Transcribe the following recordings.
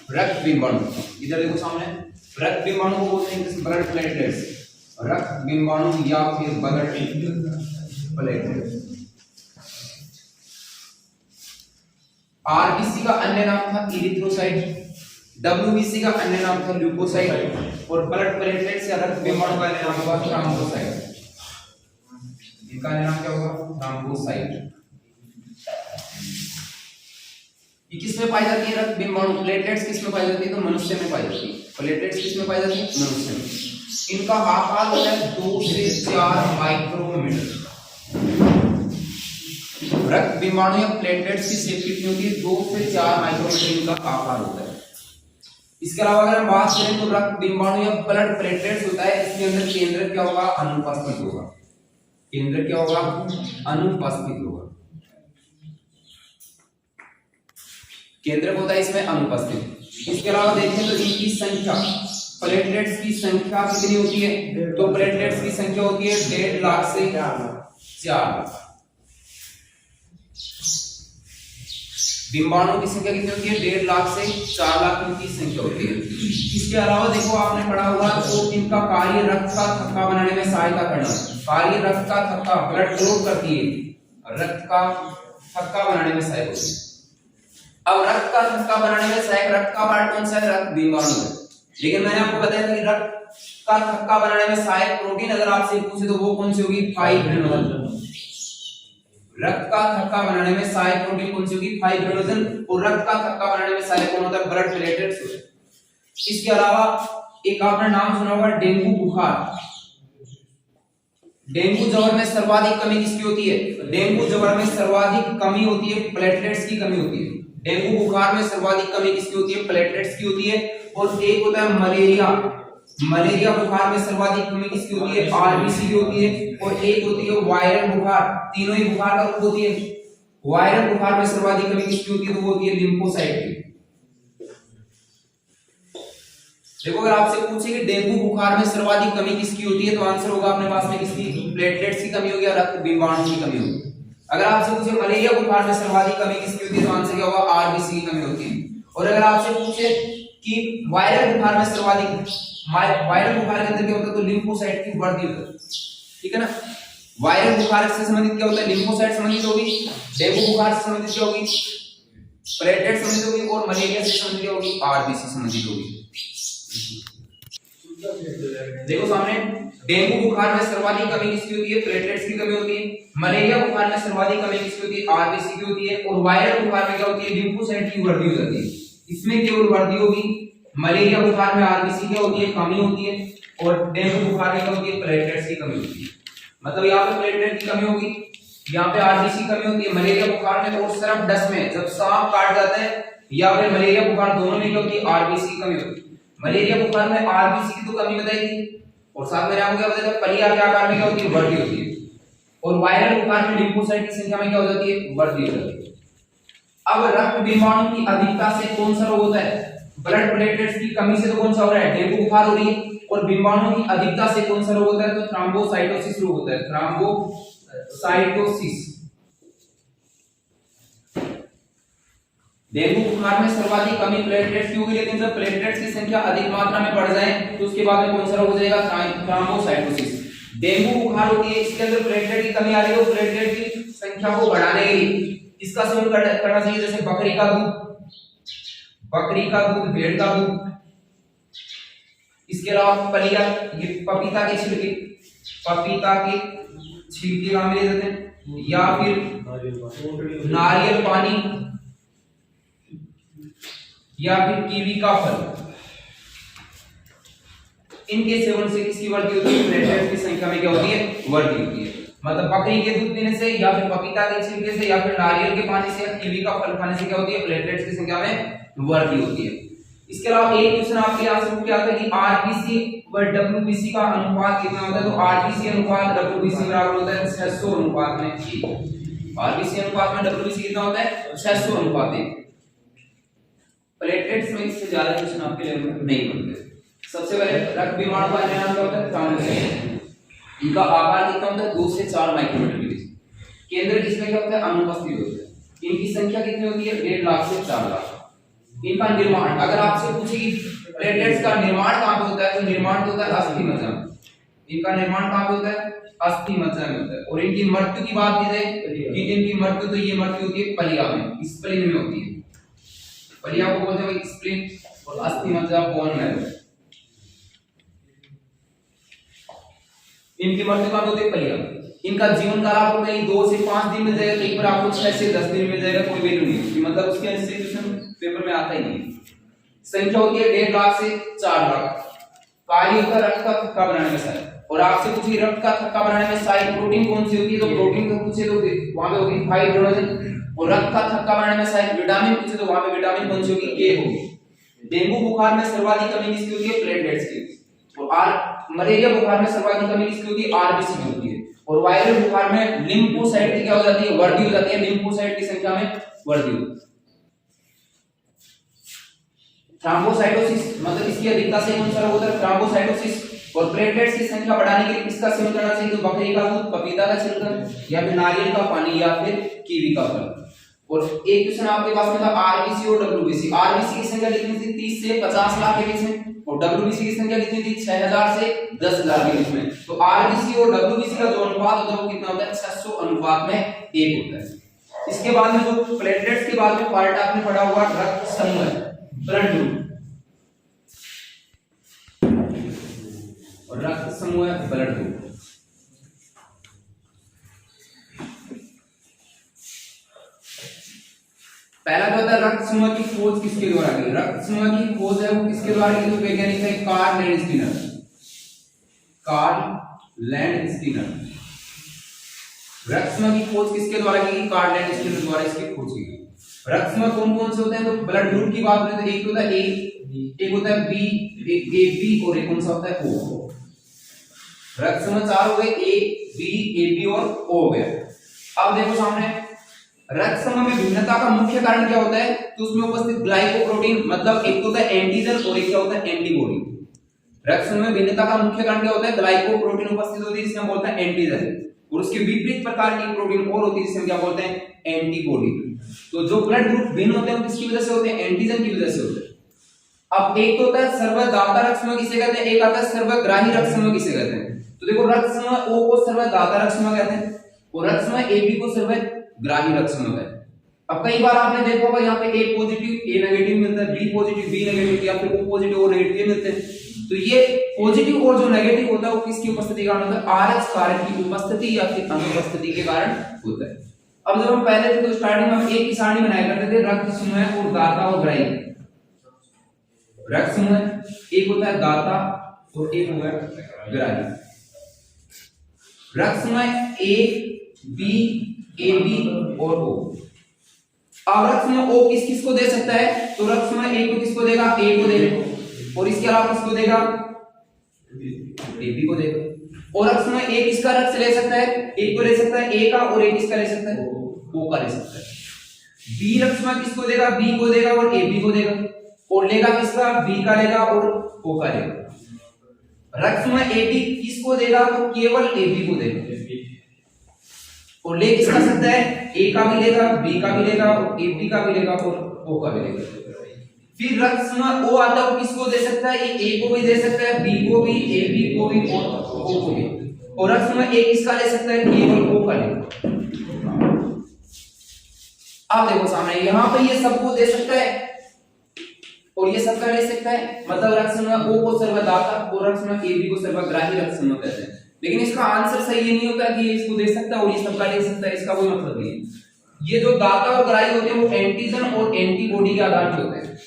रक्त बिंबाणु, इधर देखो सामने, रक्त बिंबाणु को बोलते हैं ब्लड प्लेटलेट्स, रक्त बिंबाणु या फिर ब्लड प्लेटलेट्स। आरबीसी का अन्य नाम था इरिथ्रोसाइट, डब्ल्यूबीसी का अन्य नाम था ल्यूकोसाइट और ब्लड प्लेटलेट्स या रक्त बिंबाणु का अन्य नाम होगा थ्रोम्बोसाइट। इनका अन्य नाम क्या होगा? थ्रोम्बोसाइट। ये किस में पाई जाती है रक्त बिंबाणु? प्लेटलेट्स किस में पाई जाती है? तो मनुष्य में पाई जाती है। प्लेटलेट्स किस में पाई जाती है? मनुष्य में। इनका आकार होता है 2 से 4 माइक्रोमीटर। रक्त बिंबाणु या प्लेटलेट्स की शेप कितनी होती है? 2 से 4 माइक्रोमीटर इनका आकार होता है। इसके अलावा अगर हम बात करें तो रक्त बिंबाणु या ब्लड प्लेटलेट्स होता है, इसके अंदर केंद्र क्या होगा? अनुपस्थित होगा। केंद्र क्या होगा? अनुपस्थित होगा। केंद्र होता है इसमें अनुपस्थित। इसके अलावा देखें तो इनकी संख्या, प्लेटलेट्स की संख्या कितनी होती है? तो प्लेटलेट्स की संख्या होती है 1.5 लाख से 4 लाख। बिंबाणु की संख्या कितनी होती है? 1.5 लाख से 4 लाख इनकी संख्या होती है। इसके अलावा देखो आपने पढ़ा होगा तो इनका कार्य रक्त का थक्का बनाने में सहायता करना। कार्य रक्त का थक्का, ब्लड क्लॉट करती है, रक्त का थक्का बनाने में सहायक होती है। अब रक्त का थक्का बनाने में सहायक रक्त का पार्ट कौन सा है? रक्त बिंबाणु है। लेकिन मैंने आपको बताया था कि रक्त का थक्का बनाने में सहायक प्रोटीन अगर आपसे पूछे तो वो कौन सी होगी? फाइब्रिनोजन। रक्त का थक्का बनाने में सहायक प्रोटीन कौन सी होगी? फाइब्रिनोजन। और रक्त का थक्का बनाने में सहायक कौन होता है? Blood platelets. इसके अलावा एक आपने नाम सुना होगा डेंगू बुखार। डेंगू ज्वर में सर्वाधिक कमी किसकी होती है? डेंगू ज्वर में सर्वाधिक कमी होती है प्लेटलेट्स की कमी होती है। डेंगू बुखार में सर्वाधिक कमी किसकी होती है? प्लेटलेट्स की होती है। और एक होता है मलेरिया, मलेरिया बुखार में सर्वाधिक कमी किसकी होती है? आरबीसी की होती है। और एक होती है वायरल बुखार, तीनों ही बुखार का रूप होती है। वायरल बुखार में सर्वाधिक कमी किसकी होती है? तो वो होती है लिम्फोसाइट की। देखो अगर आपसे पूछे कि डेंगू बुखार में सर्वाधिक कमी किसकी होती है तो आंसर होगा अपने पास में किसकी? प्लेटलेट्स की कमी होगी और रक्त बिंबाणु की कमी होगी। अगर आपसे पूछे मलेरिया बुखार में सर्वाधिक कमी किसकी होती है तो आंसर क्या होगा? आरबीसी की कमी होती है। और अगर आपसे पूछे कि वायरल बुखार में सर्वाधिक, वायरल बुखार के अंदर क्या होता है? तो लिम्फोसाइट की वृद्धि होती है। ठीक है ना? वायरल बुखार से संबंधित क्या होता है? लिम्फोसाइट संबंधित होगी। डेंगू बुखार से संबंधित क्या होगी? प्लेटलेट संबंधित होगी। और मलेरिया से संबंधित क्या होगी? आरबीसी संबंधित होगी। देखो सामने, डेंगू बुखार में सर्वाधिक कमी किसकी होती है? प्लेटलेट्स की कमी होती है। मलेरिया बुखार में सर्वाधिक कमी किसकी होती है? आरबीसी की होती है। और वायरल बुखार में क्या होती है? लिम्फोसाइट की वृद्धि हो जाती है। इसमें केवल वृद्धि होगी। मलेरिया बुखार में आरबीसी क्या होती है? कमी होती है। और डेंगू बुखार में क्या होती है? प्लेटलेट्स की कमी होती है। मतलब यहाँ पे प्लेटलेट की कमी होगी, यहाँ पे आरबीसी की कमी होती है। मलेरिया बुखार में और सिर्फ 10 में जब सांप काट जाता है या फिर मलेरिया बुखार, दोनों में क्या होती है? आरबीसी की कमी होती है। मलेरिया बुखार में आरबीसी की तो कमी बताई थी और साथ में आपको क्या बताया था? पलिया के आकार में क्या होती है? वृद्धि होती है। और वायरल बुखार में लिम्फोसाइट की संख्या में क्या हो जाती है? वृद्धि हो जाती है। अब रक्त बिंबाणु की अधिकता से कौन सा रोग होता है? ब्लड प्लेटलेट्स की कमी से तो कौन सा हो रहा है? डेंगू बुखार हो रही है। और बिंबाणु की अधिकता से कौन सा रोग होता है? तो थ्रोम्बोसाइटोसिस रोग होता है। थ्रोम्बोसाइटोसिस। डेंगू बुखार में सर्वाधिक कमी प्लेटलेट्स की होगी, लेकिन जब प्लेटलेट्स की संख्या अधिक मात्रा में बढ़ जाए तो उसके बाद में कौन सा रोग हो जाएगा? थ्रोम्बोसाइटोसिस। डेंगू बुखार होती है, इसके अंदर प्लेटलेट की कमी आ रही है, तो प्लेटलेट की संख्या को बढ़ाने के लिए इसका सेवन करना चाहिए, जैसे बकरी का दूध, भेड़ का दूध। इसके अलावा पलिया, ये पपीता के छिलके काम में ले जाते हैं, या फिर नारियल पानी, या फिर कीवी का फल। इनके सेवन से किसकी वृद्धि होती है? प्लेटलेट्स की संख्या में क्या होती है? वृद्धि होती है। मतलब बकरी के दूध पीने से, या फिर पपीता के छिलके से, या फिर नारियल के पानी से, या कीवी का फल खाने से क्या होती है? प्लेटलेट्स की संख्या में वृद्धि होती है। इसके अलावा एक क्वेश्चन आपके यहाँ से क्या आता है कि आरबीसी व डब्ल्यूबीसी का अनुपात कितना होता है? तो आरबीसी अनुपात डब्ल्यूबीसी बराबर होता है 600 अनुपात में। आरबीसी अनुपात में डब्ल्यूबीसी कितना होता है? 600 अनुपात में। प्लेटलेट्स में इससे ज्यादा क्वेश्चन आपके लिए नहीं बनते। सबसे पहले रक्त बिंबाणु का नाम क्या होता है? थ्रोम्बोसाइट। इनका आकार कितना होता है? 2 से 4 माइक्रोमीटर के बीच। केंद्र इसमें क्या होता है? अनुपस्थित होता है। इनकी संख्या कितनी होती है? 1.5 लाख से 4 लाख। इनका निर्माण, अगर आपसे पूछे कि प्लेटलेट्स का निर्माण कहां पे होता है, तो निर्माण तो होता है अस्थि मज्जा में। इनका निर्माण कहां पे होता है, अस्थि मज्जा में होता है। और इनकी मृत्यु की बात की जाए कि इनकी मृत्यु, तो ये मृत्यु होती है पलिया में, स्प्लीन में होती है। पलिया को बोलते हैं स्प्लीन, और अस्थि मज्जा बोन मैरो। इनकी मृत्यु कहां होती है, पलिया। इनका जीवन काल आपको कहीं 2 से 5 दिन मिल जाएगा, कहीं पर आपको 6 से 10 दिन मिल जाएगा, कोई वैल्यू नहीं, मतलब उसके इंस्टीट्यूशन पेपर में आता ही नहीं। संख्या होती है 1.5 लाख से 4 लाख। कार्य होता है रक्त का थक्का बनाने में सहायक। और आपसे पूछिए रक्त का थक्का बनाने में सहायक प्रोटीन कौन सी होती है, तो प्रोटीन को पूछे तो वहां पे होगी हाइड्रोजन। और रक्त का थक्का बनाने में सहायक विटामिन पूछे तो वहां पे विटामिन कौन सी होगी, ए होगी। डेंगू बुखार में सर्वाधिक कमी किसकी होती है, प्लेटलेट्स की। और मलेरिया बुखार में सर्वाधिक कमी किसकी होती है, आरबीसी की होती है। और वायरल बुखार में लिम्फोसाइट की क्या हो जाती है, वृद्धि हो जाती है, लिम्फोसाइट की संख्या में वृद्धि होती है। थ्रोम्बोसाइटोसिस मतलब इसकी अधिकता से कौन सा रोग होता है, थ्रोम्बोसाइटोसिस। और प्लेटलेट्स की संख्या बढ़ाने के लिए किसका सेवन करना चाहिए, तो बकरी का दूध, पपीता का छिलका, या फिर नारियल का पानी, या फिर कीवी का फल। और एक क्वेश्चन आपके पास में था आरबीसी और डब्ल्यूबीसी। आरबीसी की संख्या कितनी थी, 30 से 50 लाख के बीच में। और डब्ल्यूबीसी की संख्या कितनी थी, 6000 से 10000 के बीच में। तो आरबीसी और डब्ल्यूबीसी का जो अनुपात होता है वो कितना होता है, 600 अनुपात में 1 होता है। इसके बाद में जो प्लेटलेट्स के बाद में पार्ट आपने पढ़ा हुआ रक्त समूह, ब्लड ग्रुप। और रक्त समूह है ब्लड ग्रुप। पहला जो होता है रक्त समूह की खोज किसके द्वारा की, रक्त समूह की खोज है वो किसके द्वारा की, तो वैज्ञानिक है कार्ल लैंडस्टीनर। Karl Landsteiner. रक्त समूह की खोज किसके द्वारा की, कार्ल लैंडस्टीनर द्वारा इसकी खोज की गई। रक्त समूह कौन कौन से होते हैं, तो ब्लड ग्रुप की बात करें तो एक होता है ए, एक होता है बी, एक ए बी, और एक कौन सा होता है ओ। रक्त समूह 4 हो गए, ए बी ए बी और ओ हो गया। अब देखो सामने रक्त समूह में भिन्नता का मुख्य कारण क्या होता है, तो उसमें उपस्थित ग्लाइकोप्रोटीन, मतलब एक तो होता है एंटीजन और एक क्या होता है एंटीबॉडी। रक्त समूह में भिन्नता का मुख्य कारण क्या होता है, ग्लाइकोप्रोटीन उपस्थित होती है जिसे हम बोलते हैं एंटीजन। और उसके विपरीत प्रकार की प्रोटीन और होती है जिसे हम क्या बोलते हैं, एंटीबॉडी। तो जो ब्लड ग्रुप भिन्न होते हैं किसकी वजह से होते हैं, एंटीजन की वजह से होते हैं। अब एक तो होता है सर्वदाता रक्त समूह किसे कहते हैं, एक आता है सर्वग्राही रक्त समूह किसे कहते हैं। तो देखो रक्त समूह ओ को सर्वदाता रक्त समूह कहते हैं, और रक्त समूह ए बी को सर्वग्राही रक्त समूह कहते हैं। अब कई बार आपने देखा होगा यहाँ पे ए पॉजिटिव ए नेगेटिव मिलता है, बी पॉजिटिव बी नेगेटिव, या फिर ओ पॉजिटिव ओ नेगेटिव मिलते हैं। तो ये पॉजिटिव और जो नेगेटिव होता है वो किसकी उपस्थिति के कारण होता है, आरएच कारक की उपस्थिति या फिर अनुपस्थिति के कारण होता है। अब जब हम पहले थे तो स्टार्टिंग में हम एक ही सारणी बनाया करते थे, रक्त समूह और दाता और ग्राही। रक्त समूह एक होता है दाता और एक होता है ग्राही। रक्त समूह ए बी ए बी और ओ। अब रक्त समूह ओ किस किस को दे सकता है, तो रक्त समूह ए को किसको देगा, ए को देगा, और इसके अलावा किसको देगा, ए बी को देगा। और रक्त समूह ए किसका रक्त ले सकता है, एक को ले सकता है ए का, और एक किसका ले सकता है, ओ का ले सकता है। बी रक्त समूह किसको देगा, बी को देगा और ए बी को देगा, और लेगा किसका, बी का लेगा और ओ का लेगा। रक्त समूह ए बी किसको देगा, तो केवल ए बी को देगा, और ले किसका सकता है, ए का भी लेगा, बी का भी लेगा, और ए बी का भी लेगा और ओ का भी लेगा। फिर रक्त समूह ओ आता है, किसको दे सकता है, ये ए को भी दे सकता है, बी को भी, ए बी को भी और ओ को भी। और रक्त समूह ए किसका ले सकता है, केवल ओ का लेगा। अब देखो सामने यहाँ पे ये सबको दे सकता है और ये सबका ले सकता है, मतलब रक्त समूह ओ को सर्वदाता और रक्त समूह ए बी को सर्वग्राही रक्त समूह कहते हैं। लेकिन इसका आंसर सही ये नहीं होता कि ये इसको दे सकता है और ये सबका ले सकता है, इसका कोई मतलब नहीं है। ये जो दाता और ग्राही होते हैं वो एंटीजन और एंटीबॉडी के आधार पर होते हैं,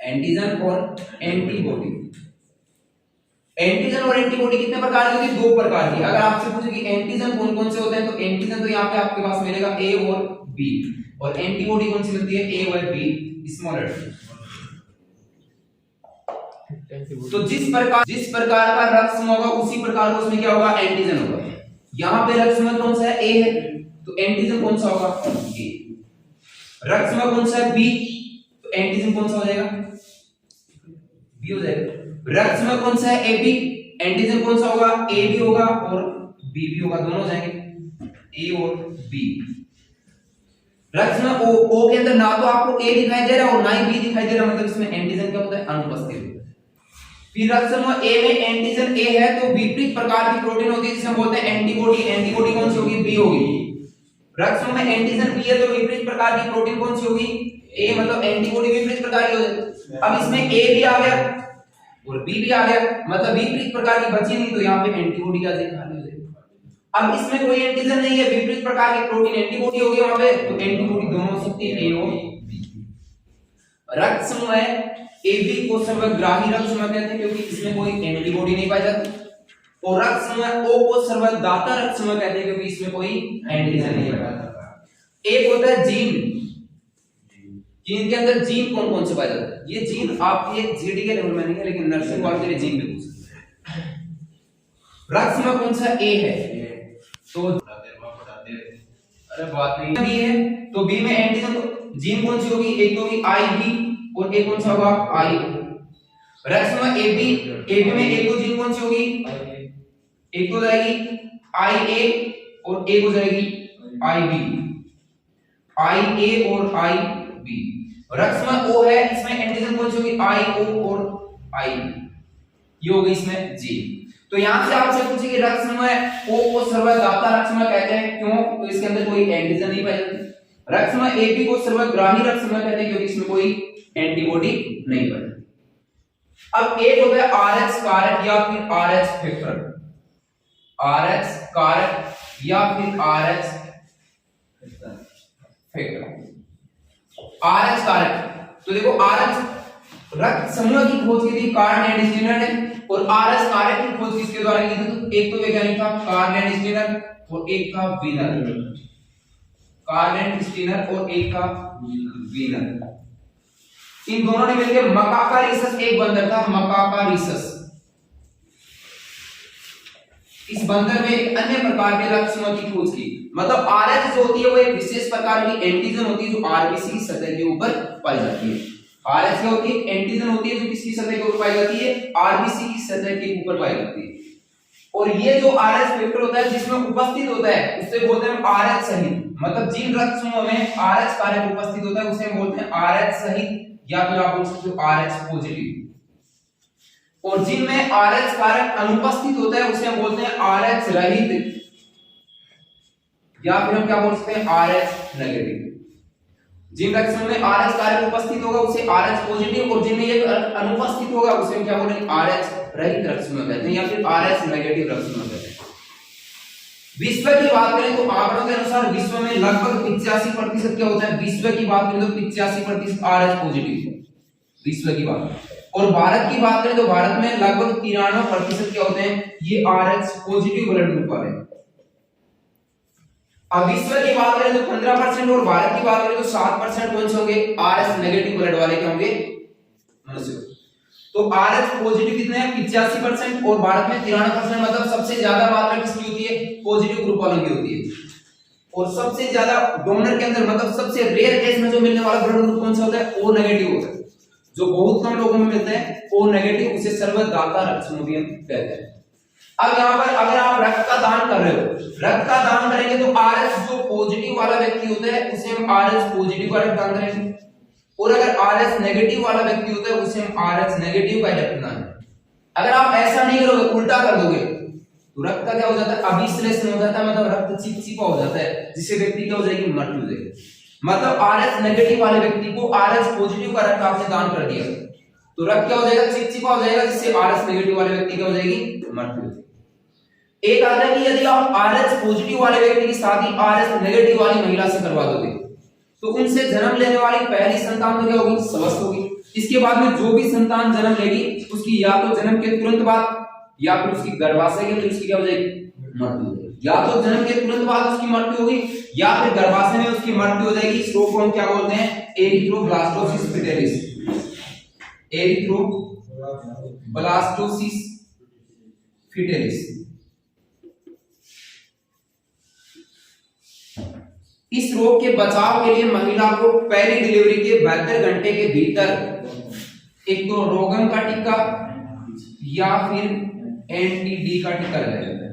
एंटीजन और एंटीबॉडी। एंटीजन और एंटीबॉडी कितने प्रकार की होती है, 2 प्रकार की। अगर आपसे पूछे कि एंटीजन कौन कौन से होते हैं, तो एंटीजन तो यहाँ पे आपके पास मिलेगा ए और बी, और एंटीबॉडी कौन सी मिलती है, ए और बी स्मॉल लेटर। तो जिस प्रकार का रक्त समूह होगा उसी प्रकार उसमें क्या होगा, एंटीजन होगा। यहाँ पे रक्त समूह कौन सा है, ए है, तो एंटीजन कौन सा होगा, ए। रक्त समूह कौन सा है, बी, तो एंटीजन कौन सा हो जाएगा, बी हो जाएगा। रक्त समूह कौन सा है, ए बी, एंटीजन कौन सा होगा, ए भी होगा और बी भी होगा, दोनों हो जाएंगे, ए और बी। रक्त समूह ओ के अंदर ना तो आपको ए दिखाई दे रहा और ना ही बी दिखाई दे रहा, मतलब इसमें एंटीजन क्या होता है, अनुपस्थित होता है। फिर रक्त समूह ए में एंटीजन ए है तो विपरीत प्रकार की प्रोटीन होती है जिसे हम बोलते हैं एंटीबॉडी। एंटीबॉडी कौन सी होगी, बी होगी। रक्त समूह में एंटीजन बी है तो विपरीत प्रकार की प्रोटीन कौन सी होगी, ए, मतलब एंटीबॉडी विपरीत प्रकार की होगी। अब इसमें ए भी आ गया और बी भी आ गया, मतलब विपरीत प्रकार की बची नहीं तो यहाँ पे एंटीबॉडी आ जाएगी, खाली हो जाएगी। अब इसमें कोई एंटीजन नहीं है, विपरीत प्रकार की प्रोटीन एंटीबॉडी होगी वहां पे, तो एंटीबॉडी दोनों हो सकती है, ए और बी। रक्त समूह है AB को सर्वग्राही रक्त समूह कहते हैं क्योंकि इसमें कोई एंटीबॉडी नहीं पाई जाती, और रक्त समूह O को सर्वदाता रक्त समूह कहते हैं क्योंकि इसमें कोई एंटीजन नहीं पाया जाता। एक होता है जीन, जीन के अंदर जीन कौन कौन से पाए जाते हैं, ये जीन आपके जीडी के लेवल में नहीं है लेकिन नर्सिंग वार्ड के लिए जीन भी पूछ सकते हैं। रक्त समूह कौन सा A है, तो अरे बात नहीं, बी है तो बी में एंटीजन तो जीन कौन सी होगी, एक तो होगी IB और एक कौन सा होगा I। रक्त समूह AB में एक तो जीन कौन सी होगी, एक तो जाएगी IA और एक हो जाएगी IB, IA और IB। रक्त समूह O है, इसमें एंटीजन कौन सी होगी, IO और IB, ये हो गई इसमें जीन। तो यहां से आपसे पूछे कि रक्त समूह O को सर्वदाता रक्त समूह कहते हैं क्यों, तो इसके अंदर कोई एंटीजन नहीं पाई जाती। रक्त समूह AB को सर्वग्राही रक्त समूह कहते हैं क्योंकि इसमें कोई एंटीबॉडी नहीं पाई जाती। अब एक होता है RH कारक या फिर RH फैक्टर, RH कारक या फिर RH फैक्टर। RH कारक, तो देखो RH रक्त समूह की खोज की थी कार्ल एंड स्टीनर ने, और RH कारक की खोज किसके द्वारा की थी, तो एक तो वैज्ञानिक था कार्ल एंड स्टीनर और एक था वीनर, कार्ल एंड स्टीनर और एक था वीनर। इन दोनों ने मिलकर मकाकारिसस एक बंदर था, मकाकारिसस, इस बंदर में एक अन्य प्रकार के रक्त समूह की खोज की। मतलब RH जो होती है वो एक विशेष प्रकार की एंटीजन होती है जो RBC की सतह के ऊपर पाई जाती है। RH क्या होती है, एंटीजन होती है जो किसकी सतह के ऊपर पाई जाती है, RBC की सतह के ऊपर पाई जाती है। और ये जो RH फैक्टर होता है जिसमें उपस्थित होता है उसे बोलते हैं RH सहित, मतलब जिन रक्त समूह में RH कारक उपस्थित होता है उसे हम बोलते हैं RH सहित या फिर आप बोल सकते हो RH पॉजिटिव, और जिनमें RH कारक अनुपस्थित होता है उसे हम बोलते हैं RH रहित या फिर हम क्या बोल सकते हैं RH नेगेटिव। जिन रक्त समूह में RH कारक उपस्थित होगा उसे RH पॉजिटिव, और जिनमें ये अनुपस्थित होगा उसे हम क्या बोलेंगे, RH रहित रक्त समूह कहते हैं या फिर RH नेगेटिव रक्त समूह कहते हैं। विश्व की बात करें तो आंकड़ों के अनुसार विश्व में लगभग 85% क्या होता है, विश्व की बात करें तो 85% RH पॉजिटिव है विश्व की बात, और भारत की बात करें तो भारत में लगभग 93% क्या होते हैं, ये RH पॉजिटिव ब्लड ग्रुप वाले। अब विश्व की बात करें तो 15% और भारत की बात करें तो 7% कौन से होंगे, RH नेगेटिव ब्लड वाले क्या होंगे, मनुष्य। तो RH पॉजिटिव कितने हैं, 85% और भारत में 93%, मतलब सबसे ज्यादा मात्रा किसकी होती है, पॉजिटिव ग्रुप वालों की होती है। और सबसे ज्यादा डोनर के अंदर मतलब सबसे रेयर केस में जो मिलने वाला ब्लड ग्रुप कौन सा होता है, O नेगेटिव होता है, जो बहुत कम लोगों में मिलते हैं, O नेगेटिव, उसे सर्वदाता रक्त समूह भी हम कहते हैं। अब यहाँ पर अगर आप रक्त का दान कर रहे हो, रक्त का दान करेंगे तो RH जो पॉजिटिव वाला व्यक्ति होता है उसे हम RH पॉजिटिव का रक्त दान करेंगे, और अगर RH नेगेटिव वाला व्यक्ति होता है उसे हम RH नेगेटिव का रक्त दान करेंगे। अगर आप ऐसा नहीं करोगे, उल्टा कर दोगे, तो रक्त का क्या हो जाता है, अभिश्लेषण हो जाता है, मतलब रक्त चिपचिपा हो जाता है, जिससे व्यक्ति क्या हो जाएगी, मृत्यु हो जाएगी। मतलब RH नेगेटिव वाले व्यक्ति को RH पॉजिटिव का रक्त आपने दान कर दिया तो रक्त क्या हो जाएगा, चिपचिपा हो जाएगा, जिससे RH नेगेटिव वाले व्यक्ति क्या हो जाएगी, मृत्यु हो जाएगी। एक आता है कि यदि आप RH पॉजिटिव वाले व्यक्ति की शादी RH नेगेटिव वाली महिला से करवा दोगे तो उनसे जन्म लेने वाली पहली संतान तो क्या होगी, स्वस्थ होगी। इसके बाद में जो भी संतान जन्म लेगी उसकी या तो जन्म के तुरंत बाद या फिर उसकी गर्भाशय के अंदर उसकी क्या हो जाएगी, मृत्यु हो जाएगी। या तो जन्म के तुरंत बाद उसकी मृत्यु होगी या फिर गर्भाशय में उसकी मृत्यु हो जाएगी। इस रोग को हम क्या बोलते हैं, एरिथ्रोब्लास्टोसिस फिटेलिस, एरिथ्रोब्लास्टोसिस फिटेलिस। इस रोग के बचाव के लिए महिला को पहली डिलीवरी के 72 घंटे के भीतर एक तो रोगन का टीका या फिर एंटी-डी का टीका लगाया जाता है।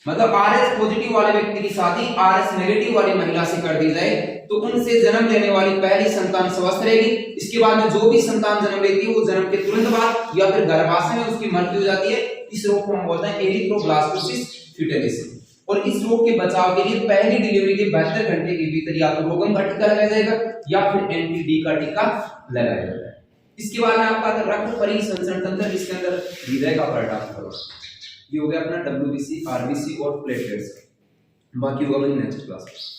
मतलब आरएच पॉजिटिव वाले व्यक्ति की शादी आरएच नेगेटिव वाली महिला से कर दी जाए तो उनसे जन्म लेने वाली पहली संतान स्वस्थ रहेगी। इसके बाद में जो भी संतान जन्म लेती है वो जन्म के तुरंत बाद या फिर गर्भाशय में उसकी मृत्यु हो जाती है। इस रोग को हम बोलते हैं एरिथ्रोब्लास्टोसिस फीटलिस। और इस रोग के बचाव के लिए पहली डिलीवरी के 72 घंटे के भीतर या तो रोगम का टीका लगाया जाएगा या फिर एंटीडी का टीका लगाया जाएगा। इसके बाद में आपका रक्त परिसंचरण तंत्र, इसके अंदर हृदय का पार्ट करो। ये हो गया अपना डब्ल्यूबीसी, आरबीसी और प्लेटलेट्स। बाकी होगा नेक्स्ट क्लास में।